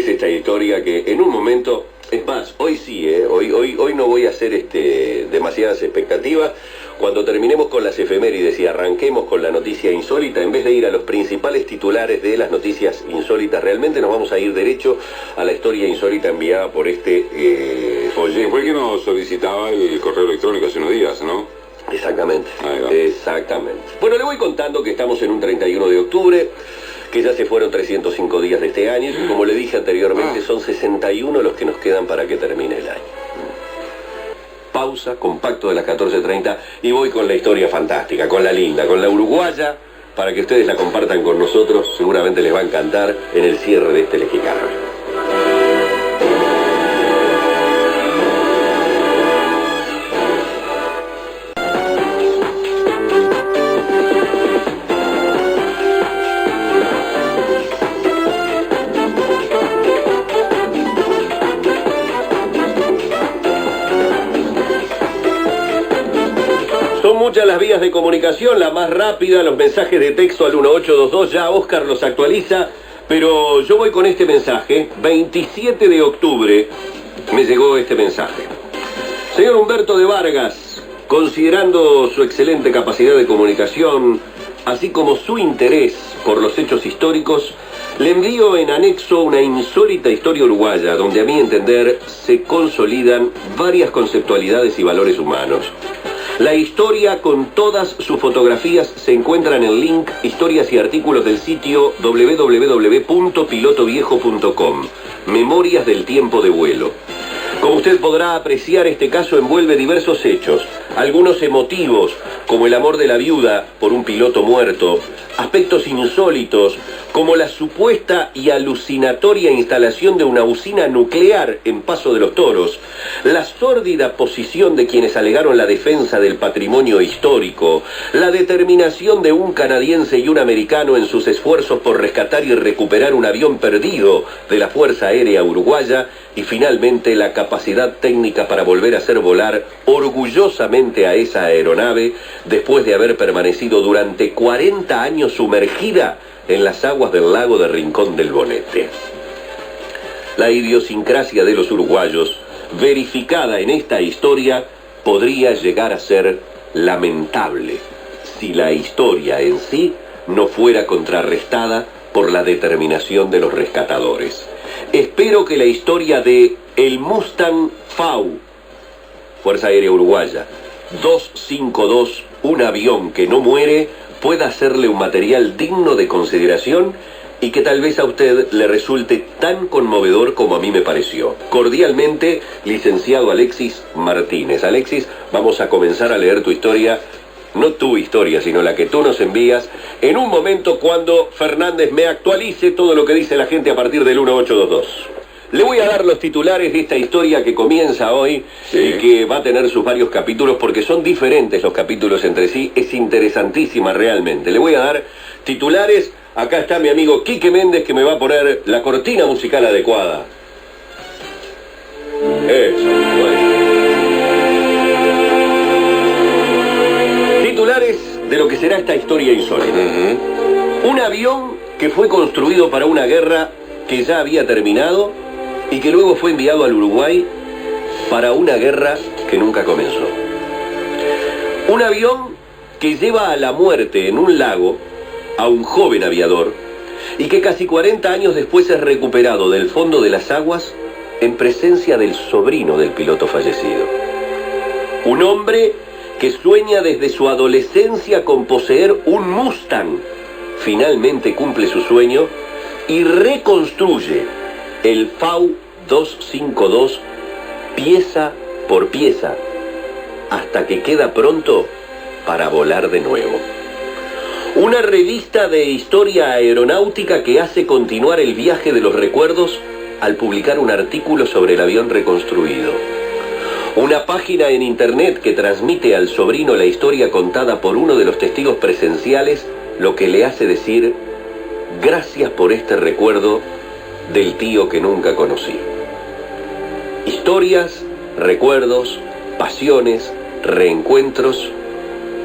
es esta historia que en un momento, es más, hoy sí, hoy no voy a hacer demasiadas expectativas. Cuando terminemos con las efemérides y arranquemos con la noticia insólita, en vez de ir a los principales titulares de las noticias insólitas, realmente nos vamos a ir derecho a la historia insólita enviada por este Oye, fue que nos solicitaba el correo electrónico hace unos días, ¿no? Exactamente, exactamente. Bueno, le voy contando que estamos en un 31 de octubre, que ya se fueron 305 días de este año, y como le dije anteriormente, son 61 los que nos quedan para que termine el año. Pausa, compacto de las 14:30, y voy con la historia fantástica, con la linda, con la uruguaya, para que ustedes la compartan con nosotros. Seguramente les va a encantar en el cierre de este Legicarro. Son muchas las vías de comunicación, la más rápida, los mensajes de texto al 1822, ya Oscar los actualiza, pero yo voy con este mensaje. 27 de octubre me llegó este mensaje. Señor Humberto de Vargas, considerando su excelente capacidad de comunicación, así como su interés por los hechos históricos, le envío en anexo una insólita historia uruguaya, donde a mi entender se consolidan varias conceptualidades y valores humanos. La historia con todas sus fotografías se encuentra en el link Historias y Artículos del sitio www.pilotoviejo.com. Memorias del tiempo de vuelo. Como usted podrá apreciar, este caso envuelve diversos hechos, algunos emotivos, como el amor de la viuda por un piloto muerto, aspectos insólitos, como la supuesta y alucinatoria instalación de una usina nuclear en Paso de los Toros, la sórdida posición de quienes alegaron la defensa del patrimonio histórico, la determinación de un canadiense y un americano en sus esfuerzos por rescatar y recuperar un avión perdido de la Fuerza Aérea Uruguaya, y finalmente la capacidad técnica para volver a hacer volar orgullosamente a esa aeronave después de haber permanecido durante 40 años sumergida en las aguas del lago de Rincón del Bonete. La idiosincrasia de los uruguayos, verificada en esta historia, podría llegar a ser lamentable si la historia en sí no fuera contrarrestada por la determinación de los rescatadores. Espero que la historia de el Mustang FAU, Fuerza Aérea Uruguaya, 252, un avión que no muere, pueda hacerle un material digno de consideración y que tal vez a usted le resulte tan conmovedor como a mí me pareció. Cordialmente, licenciado Alexis Martínez. Alexis, vamos a comenzar a leer tu historia. No tu historia, sino la que tú nos envías, en un momento cuando Fernández me actualice todo lo que dice la gente a partir del 1822. Le voy a dar los titulares de esta historia que comienza hoy, y que va a tener sus varios capítulos, porque son diferentes los capítulos entre sí. Es interesantísima realmente. Le voy a dar titulares. Acá está mi amigo Quique Méndez, que me va a poner la cortina musical adecuada. Eso, bueno. Titulares de lo que será esta historia insólita. Un avión que fue construido para una guerra que ya había terminado y que luego fue enviado al Uruguay para una guerra que nunca comenzó. Un avión que lleva a la muerte en un lago a un joven aviador y que casi 40 años después es recuperado del fondo de las aguas en presencia del sobrino del piloto fallecido. Un hombre que sueña desde su adolescencia con poseer un Mustang, finalmente cumple su sueño y reconstruye el FAU 252 pieza por pieza hasta que queda pronto para volar de nuevo. Una revista de historia aeronáutica que hace continuar el viaje de los recuerdos al publicar un artículo sobre el avión reconstruido. Una página en internet que transmite al sobrino la historia contada por uno de los testigos presenciales, lo que le hace decir: gracias por este recuerdo del tío que nunca conocí. Historias, recuerdos, pasiones, reencuentros,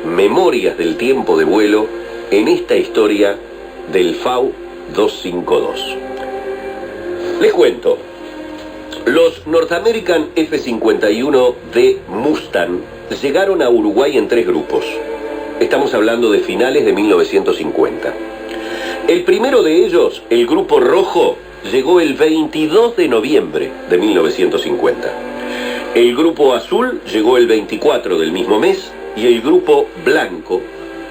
memorias del tiempo de vuelo en esta historia del FAU 252. Les cuento. Los North American F-51D Mustang llegaron a Uruguay en 3 grupos. Estamos hablando de finales de 1950. El primero de ellos, el Grupo Rojo, llegó el 22 de noviembre de 1950. El Grupo Azul llegó el 24 del mismo mes y el Grupo Blanco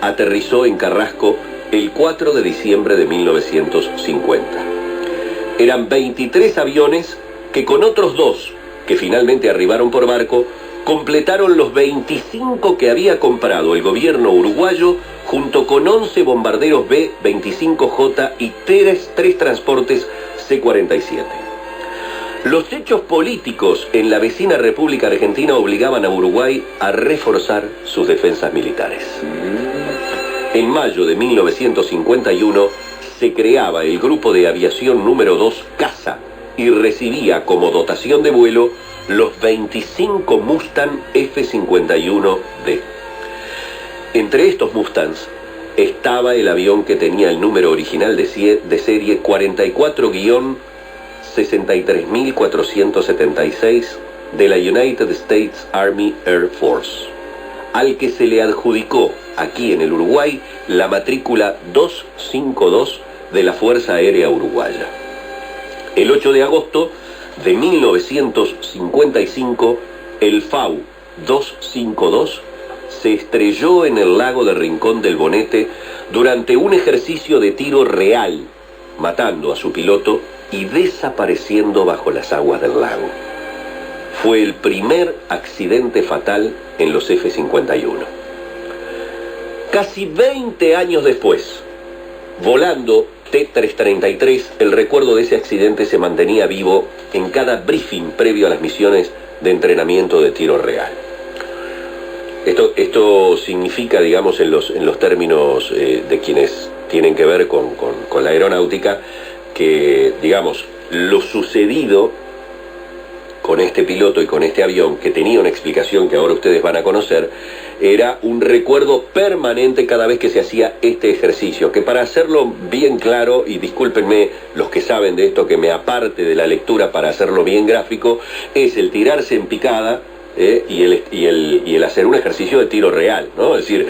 aterrizó en Carrasco el 4 de diciembre de 1950. Eran 23 aviones que con otros 2, que finalmente arribaron por barco, completaron los 25 que había comprado el gobierno uruguayo, junto con 11 bombarderos B-25J y 3 transportes C-47. Los hechos políticos en la vecina República Argentina obligaban a Uruguay a reforzar sus defensas militares. En mayo de 1951 se creaba el Grupo de Aviación número 2 Casa y recibía como dotación de vuelo los 25 Mustang F-51D. Entre estos Mustangs estaba el avión que tenía el número original de serie 44-63476 de la United States Army Air Force, al que se le adjudicó aquí en el Uruguay la matrícula 252 de la Fuerza Aérea Uruguaya. El 8 de agosto de 1955, el FAU 252 se estrelló en el lago de Rincón del Bonete durante un ejercicio de tiro real, matando a su piloto y desapareciendo bajo las aguas del lago. Fue el primer accidente fatal en los F-51. Casi 20 años después, volando T-333, el recuerdo de ese accidente se mantenía vivo en cada briefing previo a las misiones de entrenamiento de tiro real. Esto significa, digamos, en los términos de quienes tienen que ver con la aeronáutica, que, digamos, lo sucedido con este piloto y con este avión, que tenía una explicación que ahora ustedes van a conocer, era un recuerdo permanente cada vez que se hacía este ejercicio, que para hacerlo bien claro, y discúlpenme los que saben de esto que me aparte de la lectura para hacerlo bien gráfico, es el tirarse en picada y el hacer un ejercicio de tiro real, ¿no? Es decir,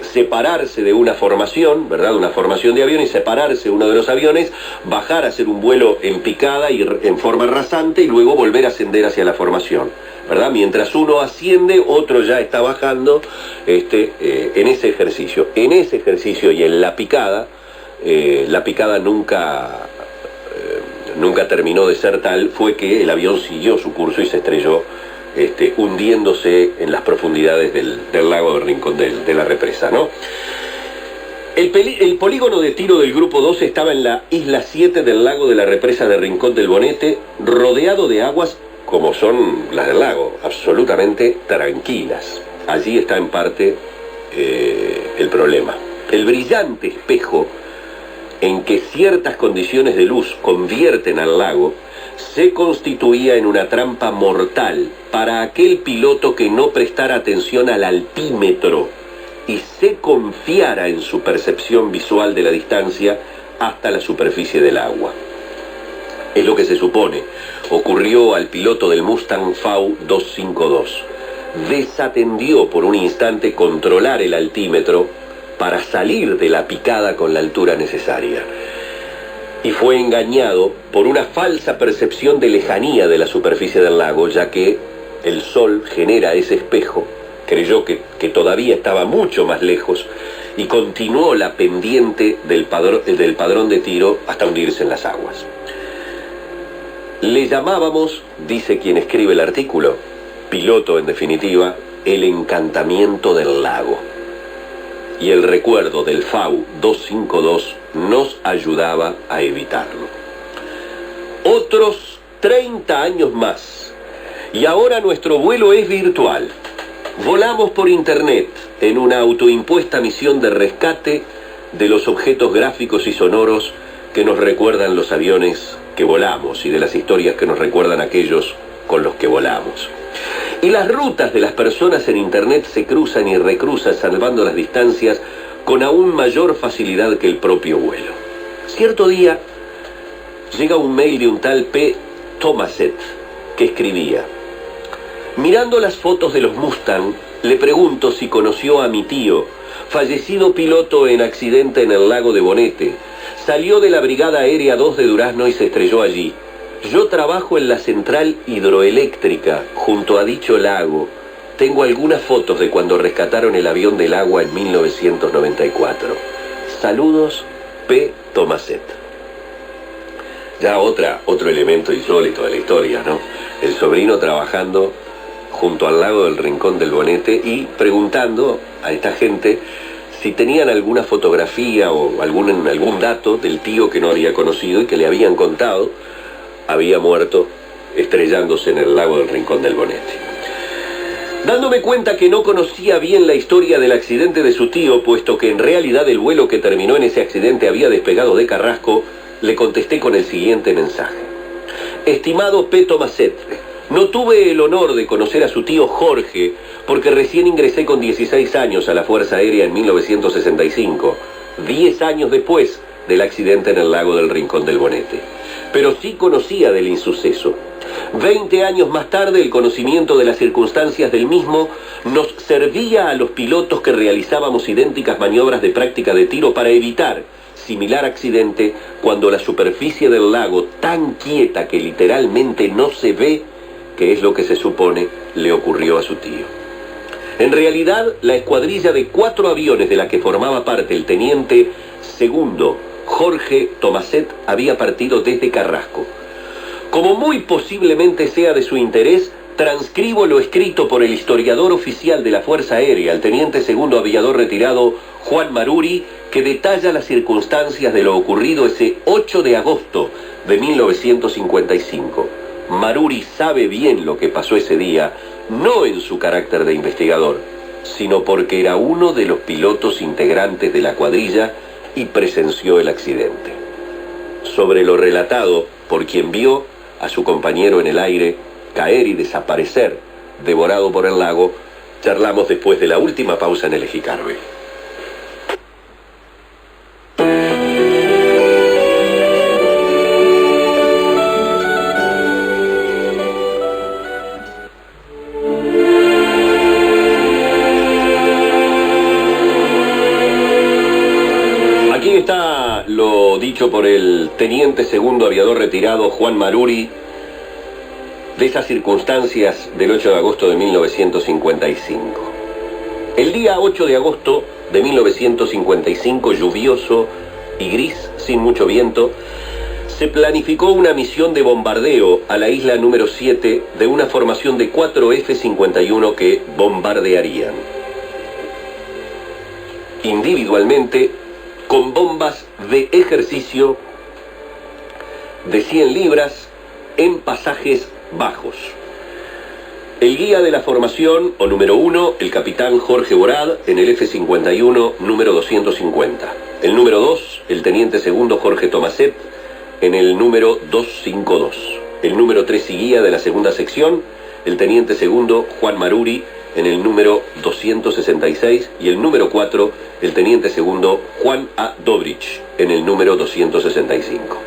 separarse de una formación, ¿verdad? Una formación de avión, y separarse uno de los aviones, bajar a hacer un vuelo en picada y en forma rasante, y luego volver a ascender hacia la formación, ¿verdad? Mientras uno asciende, otro ya está bajando en ese ejercicio. En ese ejercicio y en la picada nunca terminó de ser tal, fue que el avión siguió su curso y se estrelló, hundiéndose en las profundidades del lago de Rincón de la represa, ¿no? El polígono de tiro del Grupo 2 estaba en la isla 7 del lago de la represa de Rincón del Bonete, rodeado de aguas como son las del lago, absolutamente tranquilas. Allí está en parte el problema. El brillante espejo en que ciertas condiciones de luz convierten al lago se constituía en una trampa mortal para aquel piloto que no prestara atención al altímetro y se confiara en su percepción visual de la distancia hasta la superficie del agua. Es lo que se supone ocurrió al piloto del Mustang FAU 252. Desatendió por un instante controlar el altímetro para salir de la picada con la altura necesaria. Y fue engañado por una falsa percepción de lejanía de la superficie del lago, ya que el sol genera ese espejo. Creyó que todavía estaba mucho más lejos y continuó la pendiente del padrón de tiro hasta hundirse en las aguas. Le llamábamos, dice quien escribe el artículo, piloto en definitiva, el encantamiento del lago. Y el recuerdo del FAU 252 nos ayudaba a evitarlo. Otros 30 años más, y ahora nuestro vuelo es virtual. Volamos por internet en una autoimpuesta misión de rescate de los objetos gráficos y sonoros que nos recuerdan los aviones que volamos y de las historias que nos recuerdan aquellos con los que volamos. Y las rutas de las personas en internet se cruzan y recruzan, salvando las distancias con aún mayor facilidad que el propio vuelo. Cierto día llega un mail de un tal P. Tomaset, que escribía: mirando las fotos de los Mustang, le pregunto si conoció a mi tío, fallecido piloto en accidente en el lago de Bonete. Salió de la Brigada Aérea 2 de Durazno y se estrelló allí. Yo trabajo en la central hidroeléctrica, junto a dicho lago. Tengo algunas fotos de cuando rescataron el avión del agua en 1994. Saludos, P. Tomaset. Ya otro elemento insólito de la historia, ¿no? El sobrino trabajando junto al lago del Rincón del Bonete y preguntando a esta gente si tenían alguna fotografía o algún dato del tío que no había conocido y que le habían contado había muerto estrellándose en el lago del Rincón del Bonete. Dándome cuenta que no conocía bien la historia del accidente de su tío, puesto que en realidad el vuelo que terminó en ese accidente había despegado de Carrasco, le contesté con el siguiente mensaje: estimado P. Tomaset, no tuve el honor de conocer a su tío Jorge, porque recién ingresé con 16 años a la Fuerza Aérea en 1965, 10 años después del accidente en el lago del Rincón del Bonete. Pero sí conocía del insuceso. 20 años más tarde, el conocimiento de las circunstancias del mismo nos servía a los pilotos que realizábamos idénticas maniobras de práctica de tiro para evitar similar accidente cuando la superficie del lago, tan quieta que literalmente no se ve, que es lo que se supone le ocurrió a su tío. En realidad, la escuadrilla de 4 aviones de la que formaba parte el teniente segundo Jorge Tomaset había partido desde Carrasco. Como muy posiblemente sea de su interés, transcribo lo escrito por el historiador oficial de la Fuerza Aérea, el teniente segundo aviador retirado Juan Maruri, que detalla las circunstancias de lo ocurrido ese 8 de agosto de 1955. Maruri sabe bien lo que pasó ese día, no en su carácter de investigador, sino porque era uno de los pilotos integrantes de la cuadrilla y presenció el accidente. Sobre lo relatado por quien vio a su compañero en el aire caer y desaparecer, devorado por el lago, charlamos después de la última pausa en el Ejicarbe. Aquí está lo dicho por el teniente segundo aviador retirado Juan Maruri de esas circunstancias del 8 de agosto de 1955. El día 8 de agosto de 1955, lluvioso y gris, sin mucho viento, se planificó una misión de bombardeo a la isla número 7 de una formación de 4 F-51 que bombardearían individualmente con bombas de ejercicio de 100 libras en pasajes bajos. El guía de la formación, o número 1, el capitán Jorge Borad, en el F-51 número 250. El número 2, el teniente segundo Jorge Tomaset, en el número 252. El número 3 y guía de la segunda sección, el teniente segundo Juan Maruri, en el número 266, y el número 4, el teniente segundo Juan A. Dobrich, en el número 265.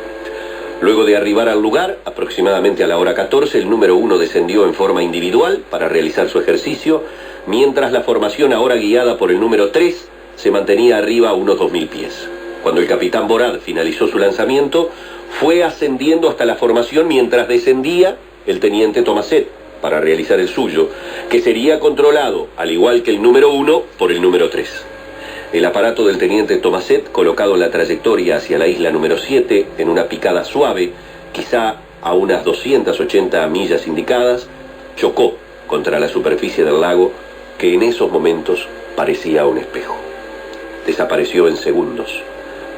Luego de arribar al lugar, aproximadamente a la hora 14, el número 1 descendió en forma individual para realizar su ejercicio, mientras la formación, ahora guiada por el número 3, se mantenía arriba a unos 2000 pies. Cuando el capitán Borad finalizó su lanzamiento, fue ascendiendo hasta la formación mientras descendía el teniente Tomaset para realizar el suyo, que sería controlado, al igual que el número 1, por el número 3. El aparato del teniente Tomaset, colocado en la trayectoria hacia la isla número 7, en una picada suave, quizá a unas 280 millas indicadas, chocó contra la superficie del lago, que en esos momentos parecía un espejo. Desapareció en segundos,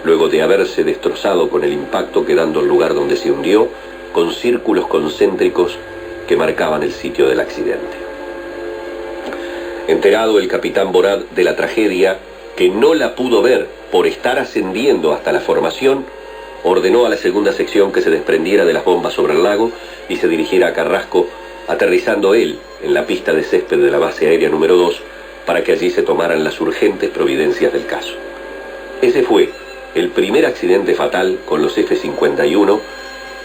luego de haberse destrozado con el impacto, quedando el lugar donde se hundió con círculos concéntricos que marcaban el sitio del accidente. Enterado el capitán Borad de la tragedia, que no la pudo ver por estar ascendiendo hasta la formación, ordenó a la segunda sección que se desprendiera de las bombas sobre el lago y se dirigiera a Carrasco, aterrizando él en la pista de césped de la base aérea número 2 para que allí se tomaran las urgentes providencias del caso. Ese fue el primer accidente fatal con los F-51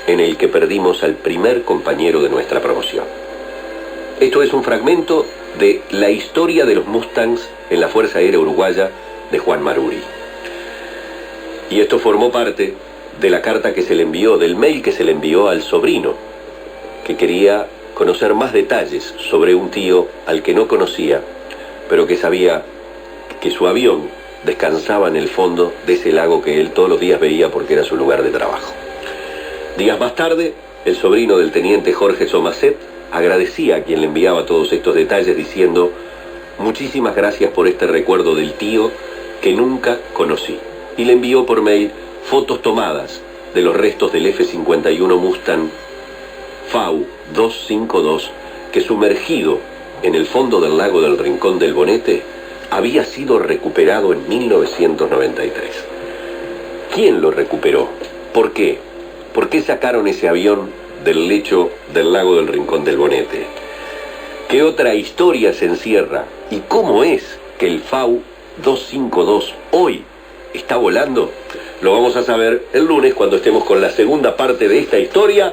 en el que perdimos al primer compañero de nuestra promoción. Esto es un fragmento de La historia de los Mustangs en la Fuerza Aérea Uruguaya de Juan Maruri. Y esto formó parte de la carta que se le envió, del mail que se le envió al sobrino, que quería conocer más detalles sobre un tío al que no conocía, pero que sabía que su avión descansaba en el fondo de ese lago que él todos los días veía porque era su lugar de trabajo. Días más tarde, el sobrino del teniente Jorge Somacet agradecía a quien le enviaba todos estos detalles diciendo: muchísimas gracias por este recuerdo del tío que nunca conocí. Y le envió por mail fotos tomadas de los restos del F-51 Mustang FAU 252 que, sumergido en el fondo del lago del Rincón del Bonete, había sido recuperado en 1993. ¿Quién lo recuperó? ¿Por qué? ¿Por qué sacaron ese avión del lecho del lago del Rincón del Bonete? ¿Qué otra historia se encierra? ¿Y cómo es que el FAU 252 hoy está volando? Lo vamos a saber el lunes cuando estemos con la segunda parte de esta historia.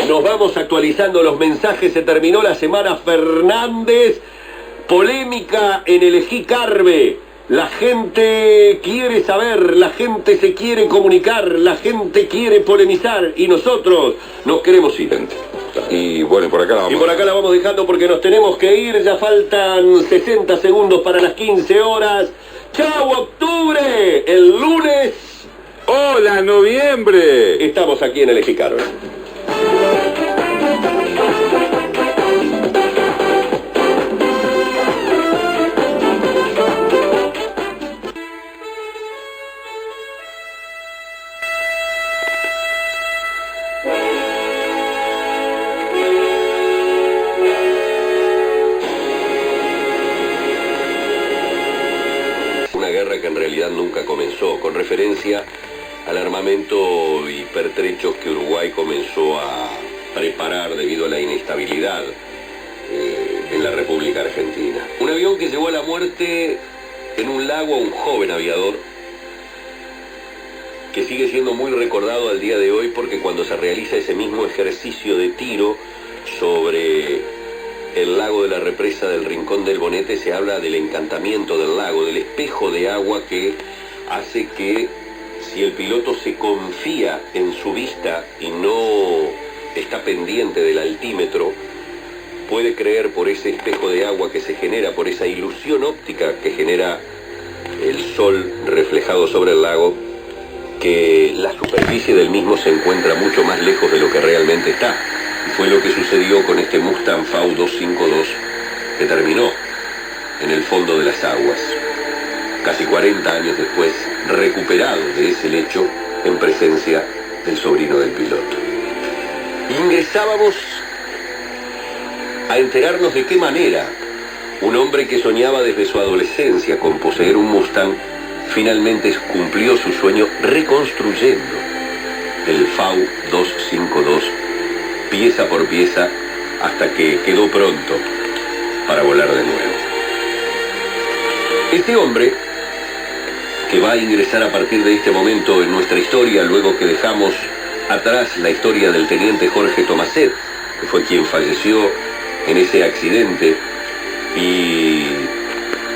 Nos vamos actualizando los mensajes. Se terminó la semana Fernández. Polémica en el Ejí Carve. La gente quiere saber, la gente se quiere comunicar, la gente quiere polemizar y nosotros nos queremos ir. Y bueno, por acá la vamos. Y por acá la vamos dejando porque nos tenemos que ir. Ya faltan 60 segundos para las 15 horas. ¡Chao, octubre! El lunes. ¡Hola, noviembre! Estamos aquí en el Ejí Carve. Que en realidad nunca comenzó, con referencia al armamento y pertrechos que Uruguay comenzó a preparar debido a la inestabilidad en la República Argentina. Un avión que llevó a la muerte en un lago a un joven aviador que sigue siendo muy recordado al día de hoy porque cuando se realiza ese mismo ejercicio de tiro sobre el lago de la represa del Rincón del Bonete, se habla del encantamiento del lago, del espejo de agua que hace que, si el piloto se confía en su vista y no está pendiente del altímetro, puede creer por ese espejo de agua que se genera, por esa ilusión óptica que genera el sol reflejado sobre el lago, que la superficie del mismo se encuentra mucho más lejos de lo que realmente está. Y fue lo que sucedió con este Mustang FAU 252 que terminó en el fondo de las aguas. Casi 40 años después, recuperado de ese lecho en presencia del sobrino del piloto. Ingresábamos a enterarnos de qué manera un hombre que soñaba desde su adolescencia con poseer un Mustang finalmente cumplió su sueño reconstruyendo el FAU 252 pieza por pieza hasta que quedó pronto para volar de nuevo. Este hombre, que va a ingresar a partir de este momento en nuestra historia, luego que dejamos atrás la historia del teniente Jorge Somacet, que fue quien falleció en ese accidente, y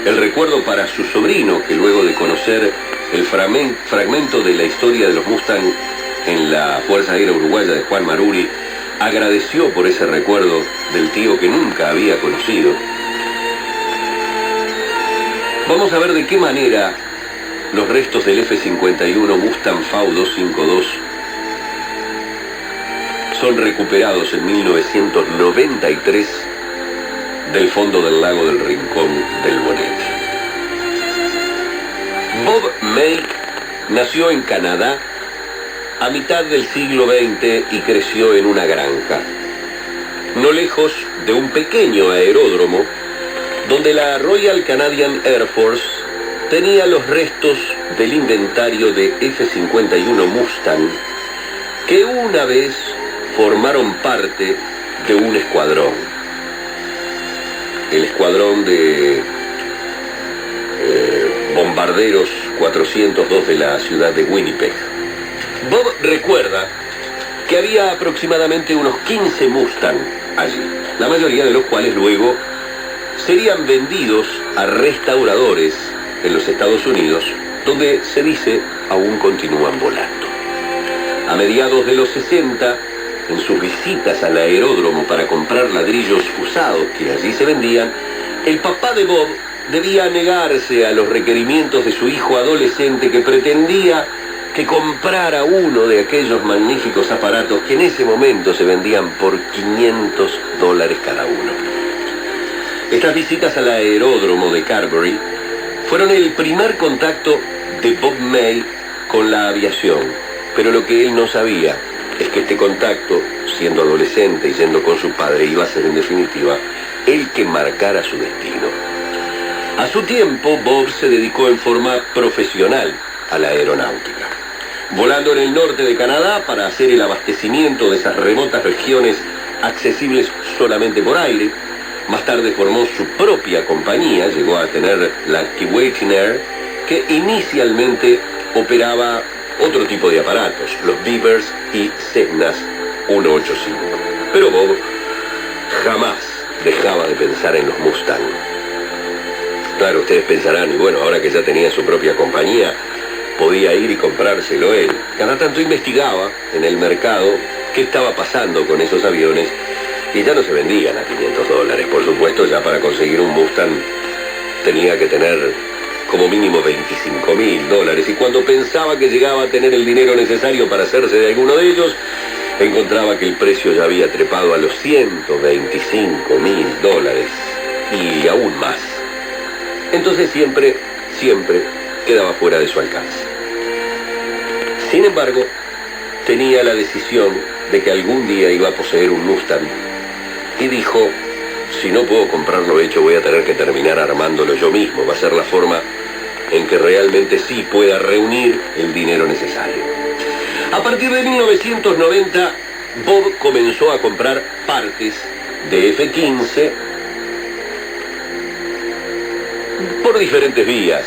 el recuerdo para su sobrino, que luego de conocer el fragmento de la historia de los Mustang en la Fuerza Aérea Uruguaya de Juan Maruri, agradeció por ese recuerdo del tío que nunca había conocido. Vamos a ver de qué manera los restos del F-51 Mustang FAU 252 son recuperados en 1993 del fondo del lago del Rincón del Bonete. Bob May nació en Canadá a mitad del siglo XX y creció en una granja, no lejos de un pequeño aeródromo donde la Royal Canadian Air Force tenía los restos del inventario de F-51 Mustang que una vez formaron parte de un escuadrón, el escuadrón de bombarderos 402 de la ciudad de Winnipeg. Bob recuerda que que había aproximadamente unos 15 Mustang allí, la mayoría de los cuales luego serían vendidos a restauradores en los Estados Unidos, donde se dice aún continúan volando. A mediados de los 60, en sus visitas al aeródromo para comprar ladrillos usados que allí se vendían, el papá de Bob debía negarse a los requerimientos de su hijo adolescente, que pretendía que comprara uno de aquellos magníficos aparatos que en ese momento se vendían por $500 cada uno. Estas visitas al aeródromo de Carberry fueron el primer contacto de Bob May con la aviación, pero lo que él no sabía es que este contacto, siendo adolescente y yendo con su padre, iba a ser en definitiva el que marcara su destino. A su tiempo, Bob se dedicó en forma profesional a la aeronáutica, volando en el norte de Canadá para hacer el abastecimiento de esas remotas regiones accesibles solamente por aire. Más tarde formó su propia compañía, llegó a tener la Keewatin Air, que inicialmente operaba otro tipo de aparatos, los Beavers y Cessnas 185. Pero Bob jamás dejaba de pensar en los Mustang. Claro, ustedes pensarán, y bueno, ahora que ya tenía su propia compañía, podía ir y comprárselo él. Cada tanto investigaba en el mercado qué estaba pasando con esos aviones, y ya no se vendían a $500. Por supuesto, ya para conseguir un Mustang tenía que tener como mínimo $25.000, y cuando pensaba que llegaba a tener el dinero necesario para hacerse de alguno de ellos, encontraba que el precio ya había trepado a los $125.000 y aún más. Entonces siempre quedaba fuera de su alcance. Sin embargo, tenía la decisión de que algún día iba a poseer un Mustang, y dijo: si no puedo comprarlo hecho, voy a tener que terminar armándolo yo mismo. Va a ser la forma en que realmente sí pueda reunir el dinero necesario. A partir de 1990, Bob comenzó a comprar partes de F-15 por diferentes vías.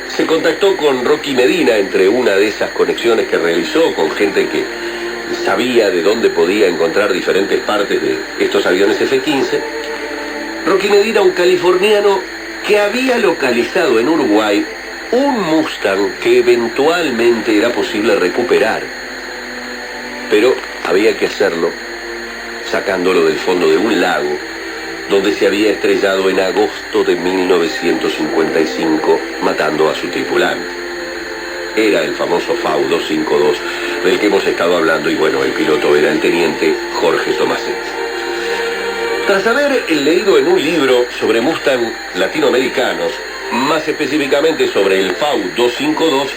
Se contactó con Rocky Medina entre una de esas conexiones que realizó con gente que sabía de dónde podía encontrar diferentes partes de estos aviones F-15. Rocky Medina, un californiano que había localizado en Uruguay un Mustang que eventualmente era posible recuperar, pero había que hacerlo sacándolo del fondo de un lago donde se había estrellado en agosto de 1955, matando a su tripulante. Era el famoso FAU-252 del que hemos estado hablando, y bueno, el piloto era el teniente Jorge Tomaset. Tras haber leído en un libro sobre Mustang latinoamericanos, más específicamente sobre el FAU-252,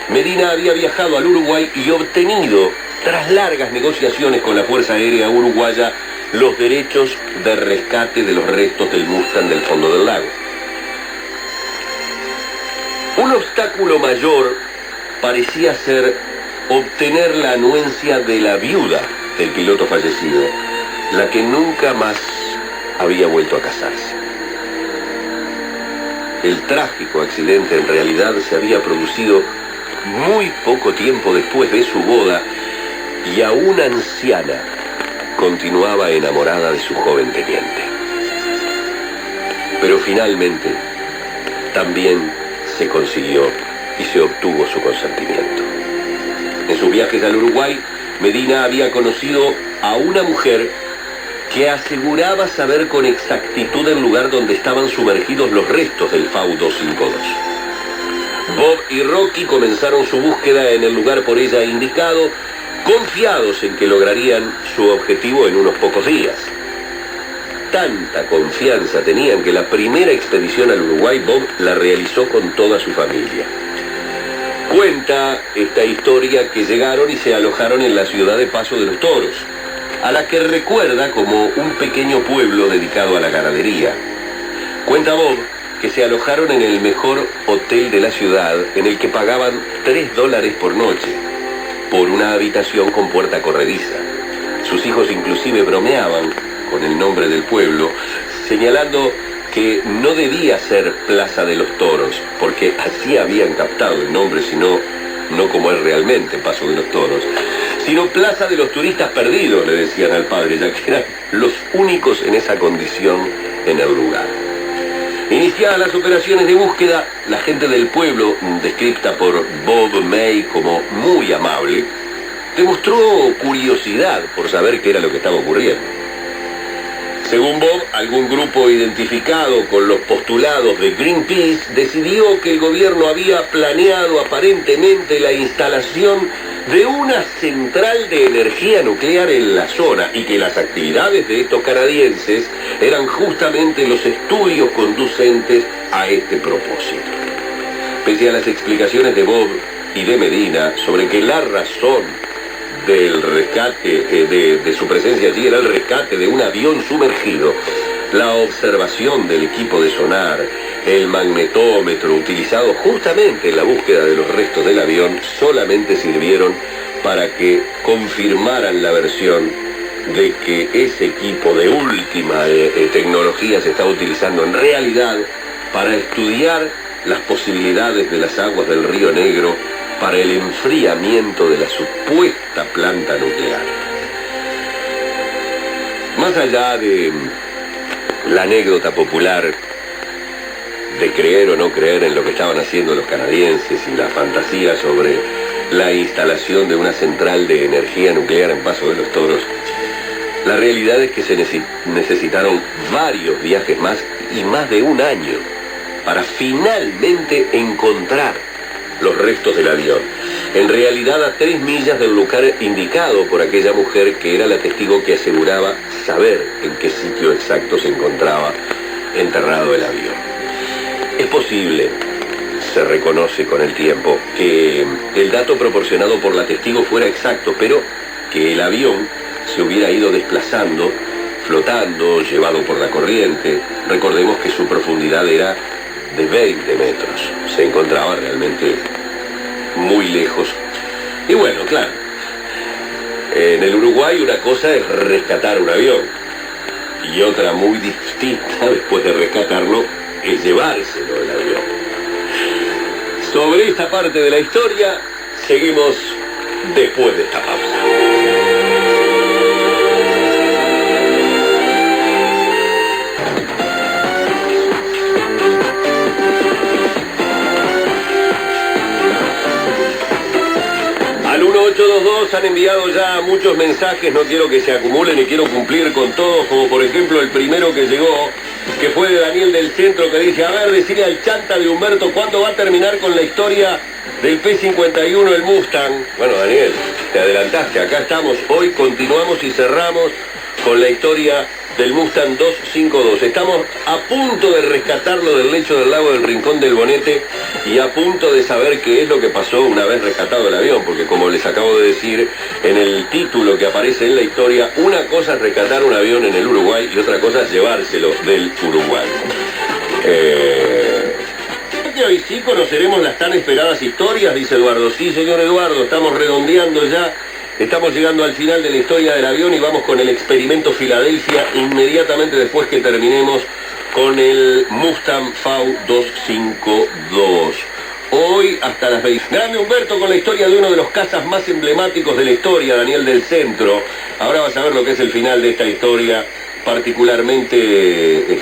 Medina había viajado al Uruguay y obtenido, tras largas negociaciones con la Fuerza Aérea Uruguaya, los derechos de rescate de los restos del Mustang del fondo del lago. Un obstáculo mayor parecía ser obtener la anuencia de la viuda del piloto fallecido, la que nunca más había vuelto a casarse. El trágico accidente en realidad se había producido muy poco tiempo después de su boda, y aún anciana continuaba enamorada de su joven teniente. Pero finalmente también se consiguió y se obtuvo su consentimiento. En sus viajes al Uruguay, Medina había conocido a una mujer que aseguraba saber con exactitud el lugar donde estaban sumergidos los restos del FAU-252. Bob y Rocky comenzaron su búsqueda en el lugar por ella indicado, confiados en que lograrían su objetivo en unos pocos días. Tanta confianza tenían que la primera expedición al Uruguay Bob la realizó con toda su familia. Cuenta esta historia que llegaron y se alojaron en la ciudad de Paso de los Toros, a la que recuerda como un pequeño pueblo dedicado a la ganadería. Cuenta Bob que se alojaron en el mejor hotel de la ciudad, en el que pagaban $3 por noche, por una habitación con puerta corrediza. Sus hijos inclusive bromeaban con el nombre del pueblo, señalando que no debía ser Plaza de los Toros, porque así habían captado el nombre, sino no como es realmente Paso de los Toros, sino plaza de los turistas perdidos, le decían al padre, ya que eran los únicos en esa condición en el lugar. Iniciadas las operaciones de búsqueda, la gente del pueblo, descrita por Bob May como muy amable, demostró curiosidad por saber qué era lo que estaba ocurriendo. Según Bob, algún grupo identificado con los postulados de Greenpeace decidió que el gobierno había planeado aparentemente la instalación de una central de energía nuclear en la zona y que las actividades de estos canadienses eran justamente los estudios conducentes a este propósito. Pese a las explicaciones de Bob y de Medina sobre que la razón del rescate, de su presencia allí era el rescate de un avión sumergido, la observación del equipo de sonar, el magnetómetro utilizado justamente en la búsqueda de los restos del avión solamente sirvieron para que confirmaran la versión de que ese equipo de última tecnología se estaba utilizando en realidad para estudiar las posibilidades de las aguas del Río Negro para el enfriamiento de la supuesta planta nuclear. Más allá de la anécdota popular de creer o no creer en lo que estaban haciendo los canadienses y la fantasía sobre la instalación de una central de energía nuclear en Paso de los Toros, la realidad es que se necesitaron varios viajes más y más de un año para finalmente encontrar los restos del avión. En realidad a 3 millas del lugar indicado por aquella mujer que era la testigo que aseguraba saber en qué sitio exacto se encontraba enterrado el avión. Es posible, se reconoce con el tiempo, que el dato proporcionado por la testigo fuera exacto, pero que el avión se hubiera ido desplazando, flotando, llevado por la corriente. Recordemos que su profundidad era de 20 metros. Se encontraba realmente muy lejos. Y bueno, claro, en el Uruguay una cosa es rescatar un avión y otra muy distinta después de rescatarlo es llevárselo el avión. Sobre esta parte de la historia seguimos después de esta pausa. Al 1822 han enviado ya muchos mensajes, no quiero que se acumulen y quiero cumplir con todos, como por ejemplo el primero que llegó, que fue de Daniel del Centro, que dice: a ver, decirle al chanta de Humberto cuándo va a terminar con la historia del P-51, el Mustang. Bueno, Daniel, te adelantaste, acá estamos, hoy continuamos y cerramos con la historia del Mustang 252. Estamos a punto de rescatarlo del lecho del lago del Rincón del Bonete y a punto de saber qué es lo que pasó una vez rescatado el avión, porque como les acabo de decir en el título que aparece en la historia, una cosa es rescatar un avión en el Uruguay y otra cosa es llevárselo del Uruguay. Hoy sí conoceremos las tan esperadas historias, dice Eduardo. Sí, señor Eduardo, estamos redondeando ya. Estamos llegando al final de la historia del avión y vamos con el experimento Filadelfia inmediatamente después que terminemos con el Mustang V252. Hoy hasta las 20. Grande Humberto con la historia de uno de los cazas más emblemáticos de la historia, Daniel del Centro. Ahora vas a ver lo que es el final de esta historia, particularmente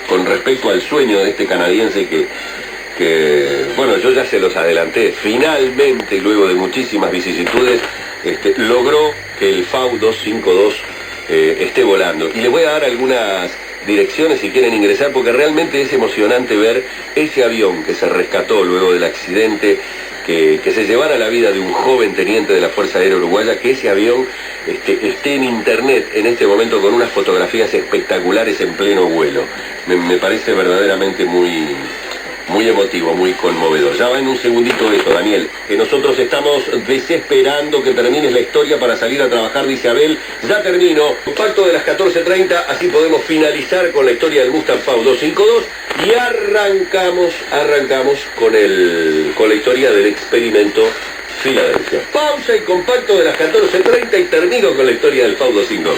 con respecto al sueño de este canadiense que, bueno, yo ya se los adelanté, finalmente, luego de muchísimas vicisitudes, logró que el V252 esté volando. Y les voy a dar algunas direcciones si quieren ingresar, porque realmente es emocionante ver ese avión que se rescató luego del accidente, que se llevara la vida de un joven teniente de la Fuerza Aérea Uruguaya, que ese avión esté en internet en este momento con unas fotografías espectaculares en pleno vuelo. Me parece verdaderamente muy emotivo, muy conmovedor. Ya va en un segundito eso, Daniel, que nosotros estamos desesperando que termines la historia para salir a trabajar, dice Abel. Ya termino, compacto de las 14:30, así podemos finalizar con la historia del Mustang V252 y arrancamos con la historia del experimento Filadelfia. Pausa y compacto de las 14:30 y termino con la historia del V252.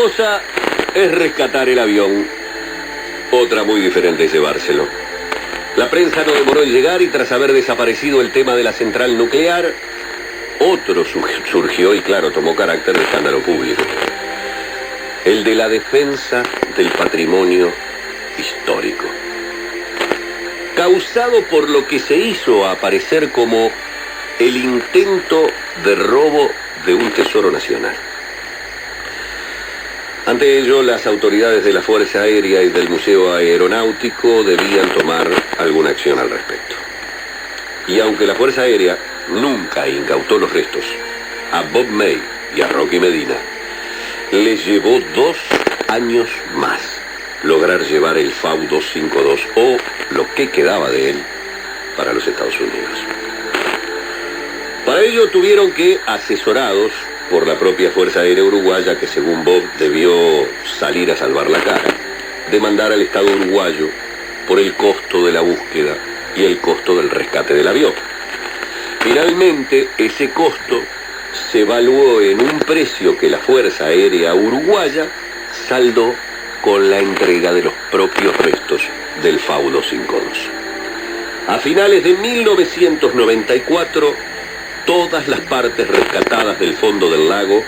cosa es rescatar el avión, otra muy diferente es llevárselo. La prensa no demoró en llegar y tras haber desaparecido el tema de la central nuclear, otro surgió y claro, tomó carácter de escándalo público. El de la defensa del patrimonio histórico. Causado por lo que se hizo aparecer como el intento de robo de un tesoro nacional. Ante ello, las autoridades de la Fuerza Aérea y del Museo Aeronáutico debían tomar alguna acción al respecto. Y aunque la Fuerza Aérea nunca incautó los restos, a Bob May y a Rocky Medina les llevó 2 años más lograr llevar el FAU-252 o lo que quedaba de él para los Estados Unidos. Para ello tuvieron que, asesorados por la propia Fuerza Aérea Uruguaya, que según Bob debió salir a salvar la cara, demandar al Estado uruguayo por el costo de la búsqueda y el costo del rescate del avión. Finalmente, ese costo se evaluó en un precio que la Fuerza Aérea Uruguaya saldó con la entrega de los propios restos del FAU-252. A finales de 1994, todas las partes rescatadas del fondo del lago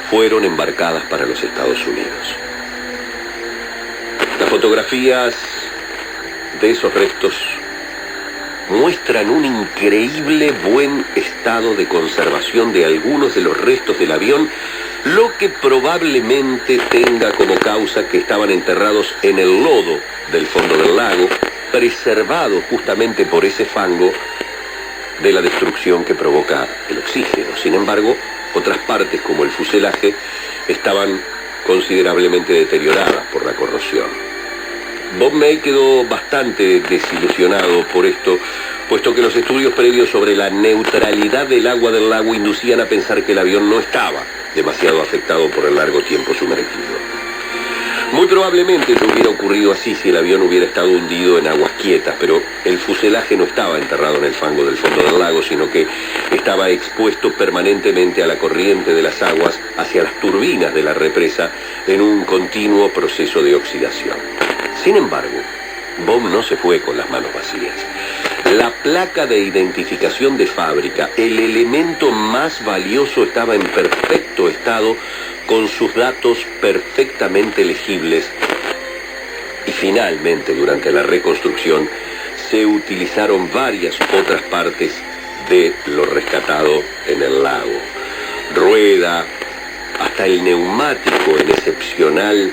fueron embarcadas para los Estados Unidos. Las fotografías de esos restos muestran un increíble buen estado de conservación de algunos de los restos del avión, lo que probablemente tenga como causa que estaban enterrados en el lodo del fondo del lago, preservados justamente por ese fango de la destrucción que provoca el oxígeno. Sin embargo, otras partes, como el fuselaje, estaban considerablemente deterioradas por la corrosión. Bob May quedó bastante desilusionado por esto, puesto que los estudios previos sobre la neutralidad del agua del lago inducían a pensar que el avión no estaba demasiado afectado por el largo tiempo sumergido. Muy probablemente eso hubiera ocurrido así si el avión hubiera estado hundido en aguas quietas, pero el fuselaje no estaba enterrado en el fango del fondo del lago, sino que estaba expuesto permanentemente a la corriente de las aguas hacia las turbinas de la represa en un continuo proceso de oxidación. Sin embargo, Bob no se fue con las manos vacías. La placa de identificación de fábrica, el elemento más valioso, estaba en perfecto estado, con sus datos perfectamente legibles, y finalmente durante la reconstrucción se utilizaron varias otras partes de lo rescatado en el lago. Rueda, hasta el neumático en excepcional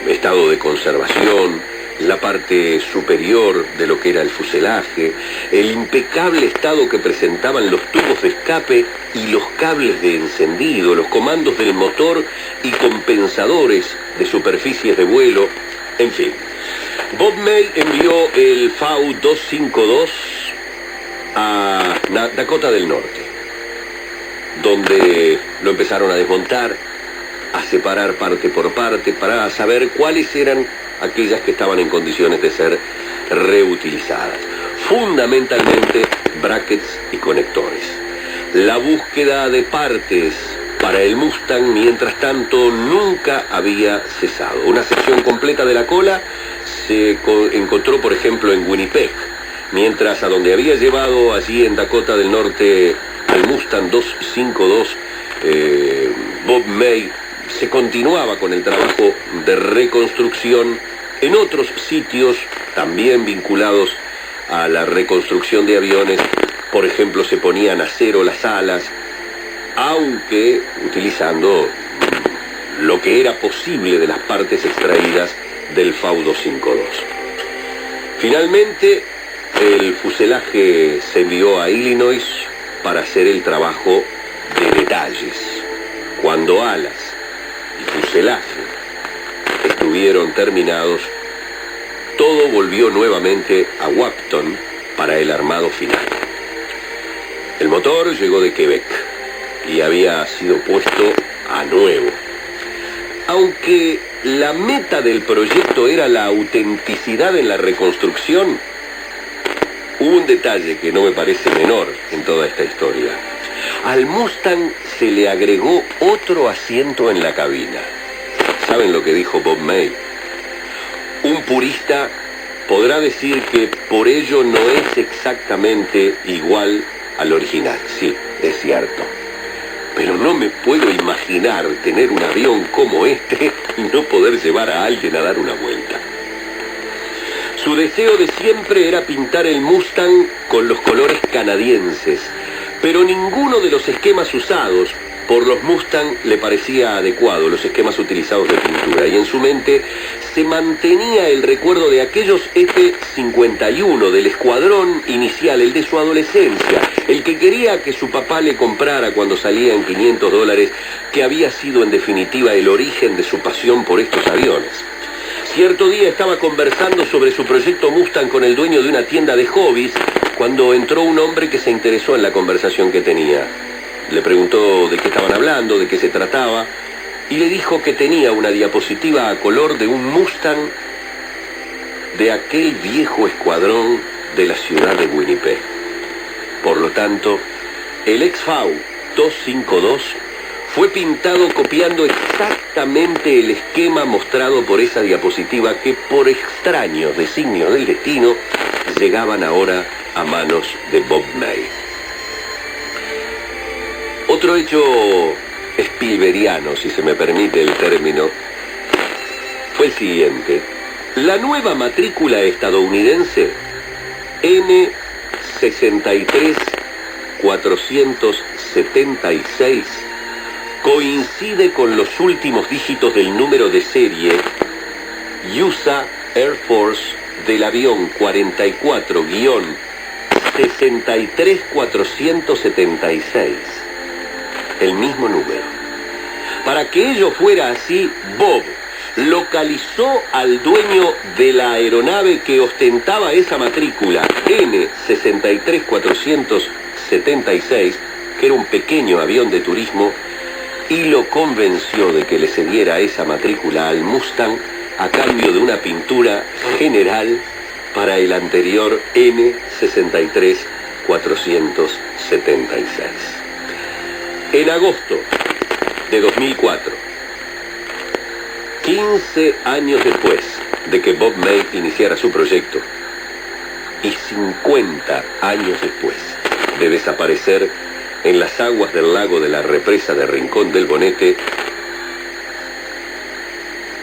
estado de conservación, la parte superior de lo que era el fuselaje, el impecable estado que presentaban los tubos de escape y los cables de encendido, los comandos del motor y compensadores de superficies de vuelo, en fin. Bob May envió el FAU-252 a Dakota del Norte, donde lo empezaron a desmontar, a separar parte por parte para saber cuáles eran aquellas que estaban en condiciones de ser reutilizadas. Fundamentalmente brackets y conectores. La búsqueda de partes para el Mustang, mientras tanto, nunca había cesado. Una sección completa de la cola se encontró, por ejemplo, en Winnipeg, mientras a donde había llevado allí en Dakota del Norte al Mustang 252, Bob May, se continuaba con el trabajo de reconstrucción en otros sitios también vinculados a la reconstrucción de aviones. Por ejemplo, se ponían a cero las alas, aunque utilizando lo que era posible de las partes extraídas del FAU-252. Finalmente, el fuselaje se envió a Illinois para hacer el trabajo de detalles. Cuando alas y fuselaje estuvieron terminados, todo volvió nuevamente a Wapton para el armado final. El motor llegó de Quebec y había sido puesto a nuevo. Aunque la meta del proyecto era la autenticidad en la reconstrucción, hubo un detalle que no me parece menor en toda esta historia. Al Mustang se le agregó otro asiento en la cabina. ¿Saben lo que dijo Bob May? Un purista podrá decir que por ello no es exactamente igual al original. Sí, es cierto. Pero no me puedo imaginar tener un avión como este y no poder llevar a alguien a dar una vuelta. Su deseo de siempre era pintar el Mustang con los colores canadienses, pero ninguno de los esquemas usados por los Mustang le parecía adecuado, los esquemas utilizados de pintura, y en su mente se mantenía el recuerdo de aquellos F-51 del escuadrón inicial, el de su adolescencia, el que quería que su papá le comprara cuando salía en $500, que había sido en definitiva el origen de su pasión por estos aviones. Cierto día estaba conversando sobre su proyecto Mustang con el dueño de una tienda de hobbies, cuando entró un hombre que se interesó en la conversación que tenía. Le preguntó de qué estaban hablando, de qué se trataba, y le dijo que tenía una diapositiva a color de un Mustang de aquel viejo escuadrón de la ciudad de Winnipeg. Por lo tanto, el ex-FAU 252 fue pintado copiando exactamente el esquema mostrado por esa diapositiva que, por extraños designios del destino, llegaban ahora a manos de Bob May. Otro hecho Spielbergiano, si se me permite el término, fue el siguiente. La nueva matrícula estadounidense N63476 coincide con los últimos dígitos del número de serie USA Air Force del avión 44-63476. El mismo número. Para que ello fuera así, Bob localizó al dueño de la aeronave que ostentaba esa matrícula, N63476, que era un pequeño avión de turismo, y lo convenció de que le cediera esa matrícula al Mustang a cambio de una pintura general para el anterior N63476. En agosto de 2004, 15 años después de que Bob May iniciara su proyecto y 50 años después de desaparecer en las aguas del lago de la represa de Rincón del Bonete,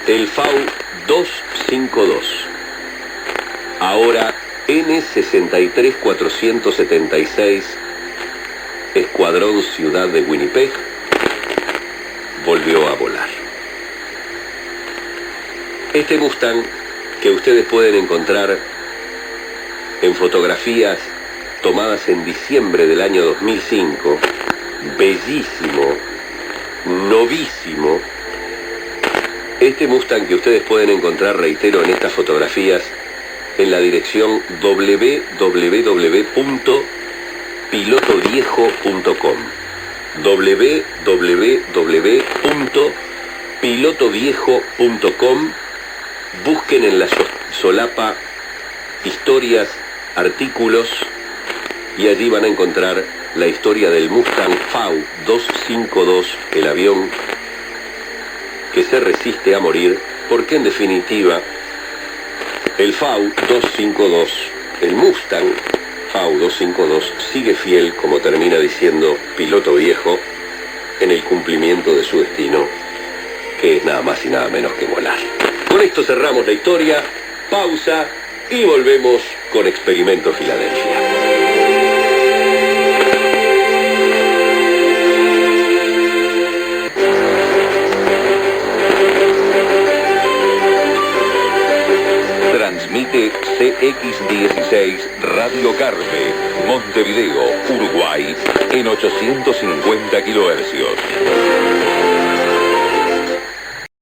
el FAU 252, ahora N63476, Escuadrón Ciudad de Winnipeg, volvió a volar. Este Mustang, que ustedes pueden encontrar en fotografías tomadas en diciembre del año 2005, bellísimo, novísimo. Este Mustang que ustedes pueden encontrar, reitero, en estas fotografías, en la dirección www.pilotoviejo.com, www.pilotoviejo.com. Busquen en la solapa historias, artículos, y allí van a encontrar la historia del Mustang FAU 252, el avión que se resiste a morir, porque en definitiva el FAU 252, el Mustang FAU 252, sigue fiel, como termina diciendo Piloto Viejo, en el cumplimiento de su destino, que es nada más y nada menos que volar. Con esto cerramos la historia, pausa y volvemos con Experimento Filadelfia. Transmite CX16 Radio Carve, Montevideo, Uruguay, en 850 kHz.